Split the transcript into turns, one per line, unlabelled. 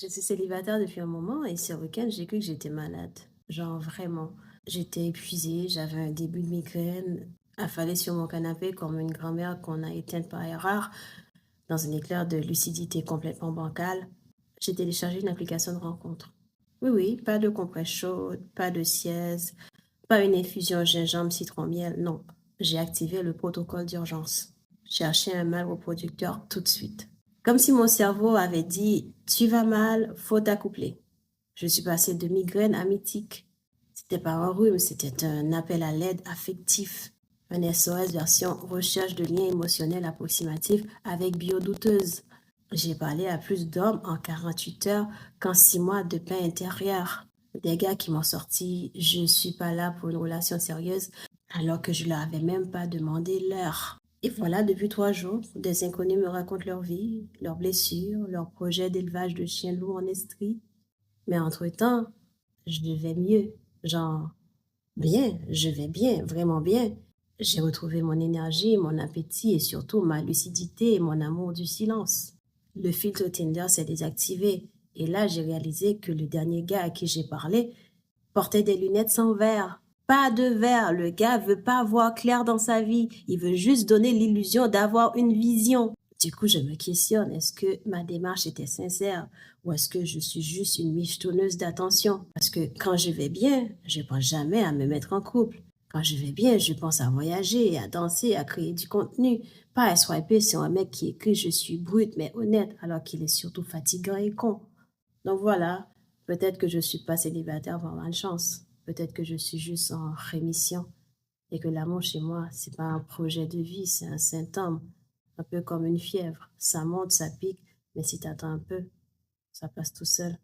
Je suis célibataire depuis un moment et ce week-end, j'ai cru que j'étais malade. Genre vraiment. J'étais épuisée, j'avais un début de migraine, affalée sur mon canapé comme une grand-mère qu'on a éteinte par erreur, dans un éclair de lucidité complètement bancale. J'ai téléchargé une application de rencontre. Oui, oui, pas de compresse chaude, pas de sieste, pas une infusion gingembre citron miel, non. J'ai activé le protocole d'urgence. Cherché un mal reproducteur tout de suite. Comme si mon cerveau avait dit: tu vas mal, faut t'accoupler. Je suis passée de migraine à mythique. C'était pas un rhume, c'était un appel à l'aide affectif. Un SOS version recherche de liens émotionnels approximatifs avec biodouteuse. J'ai parlé à plus d'hommes en 48 heures qu'en 6 mois de paix intérieure. Des gars qui m'ont sorti: je suis pas là pour une relation sérieuse, alors que je leur avais même pas demandé l'heure. Et voilà, depuis 3 jours, des inconnus me racontent leur vie, leurs blessures, leurs projets d'élevage de chiens loups en Estrie. Mais entre-temps, je vais mieux. Genre, bien, je vais bien, vraiment bien. J'ai retrouvé mon énergie, mon appétit et surtout ma lucidité et mon amour du silence. Le filtre Tinder s'est désactivé et là, j'ai réalisé que le dernier gars à qui j'ai parlé portait des lunettes sans verre. Pas de verre, le gars veut pas voir clair dans sa vie, il veut juste donner l'illusion d'avoir une vision. Du coup, je me questionne, est-ce que ma démarche était sincère ou est-ce que je suis juste une michetonneuse d'attention? Parce que quand je vais bien, je pense jamais à me mettre en couple. Quand je vais bien, je pense à voyager, à danser, à créer du contenu, pas à swiper sur un mec qui écrit je suis brute mais honnête alors qu'il est surtout fatigant et con. Donc voilà, peut-être que je suis pas célibataire par malchance. Peut-être que je suis juste en rémission et que l'amour chez moi, c'est pas un projet de vie, c'est un symptôme, un peu comme une fièvre. Ça monte, ça pique, mais si t'attends un peu, ça passe tout seul.